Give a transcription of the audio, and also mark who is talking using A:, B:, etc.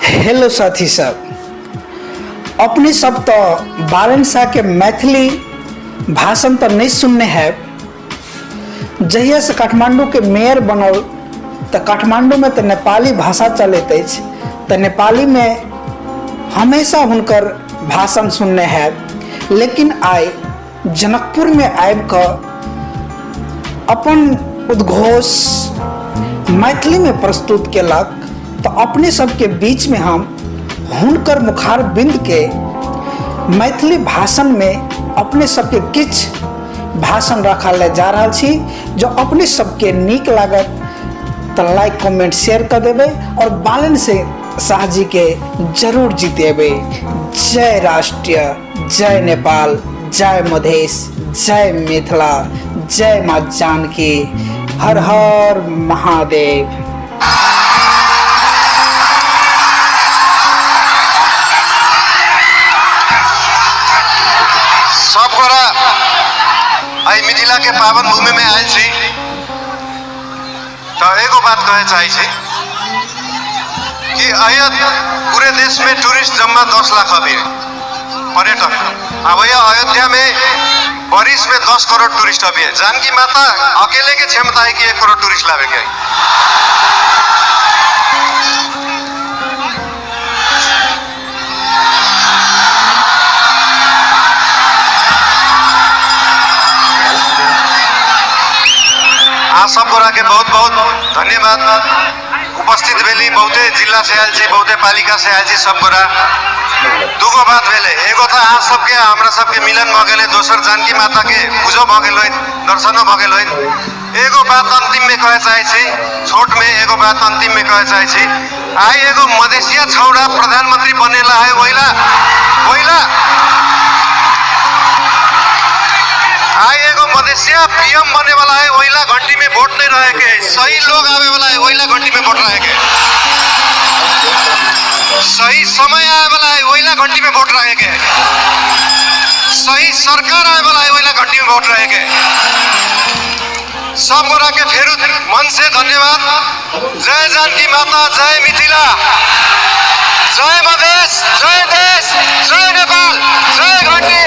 A: Hello साथी सब, अपने सब तो बालन शाह के मैथिली भाषण तो नहीं सुनने हैं। जहिया से काठमांडू के मेयर बनल तो काठमांडू में तो नेपाली भाषा चलत अछि, तो नेपाली में हमेशा हुनकर भाषण सुनने हैं। लेकिन आइ जनकपुर में आबि कऽ अपन उद्घोष मैथिली में प्रस्तुत केलक, तो अपने सबके बीच में हम हुनकर मुखार बिंद के मैथिली भाषण में अपने सबके किछ भाषण रखल जा रहा छी। जो अपने सबके नीक लागत तो लाइक कमेंट शेयर कर देवे और बालन से शाह जी के जरूर जीतेबे। जय राष्ट्र, जय नेपाल, जय मधेश, जय मिथिला, जय माँ जानकी, हर हर महादेव।
B: सबगोरा आई मिथिला के पावन भूमि में आयल छी तो एगो बात कहे चाहे छी कि पूरे देश में टूरिस्ट जम्मा 10 लाख अभी पर्यटक। अब यह अयोध्या में बरिस में 10 करोड़ टूरिस्ट अभी है। जानकी माता अकेले के क्षमता है कि 1 करोड़ टूरिस्ट लावे के। आप सब गोरा के बहुत बहुत धन्यवाद। उपस्थित भेली बहुते जिला से आयल छी, बहुते पालिका से आयल छी सब गोरा। दूगो बात भेले, एगो था आप सबके हमरा सबके मिलन भ गेले, दोसर जानकी माता के पूजो भ गेल, दर्शनो भ गेल। एगो बात अंतिम में कहे चाहे छी, छोट में एगो बात अंतिम में कहे चाहे छी। आई एगो मधेसिया छौड़ा प्रधानमंत्री बनेला है, वहीला आई एगो मधेसिया पीएम बने वाला है, वहीला घंटी में वोट नहीं रहे के। सही लोग आवे वाला है, वहीला घंटी में वोट रहे के। सही समय आए वाला है, वहीला घंटी में वोट रहे के। सही सरकार आए वाला है, वहीला घंटी में वोट रहे के। सब गोरा के फेर मन से धन्यवाद। जय जानकी माता, जय मिथिला, जय मधेश, जय देश, जय नेपाल, जय घंटी।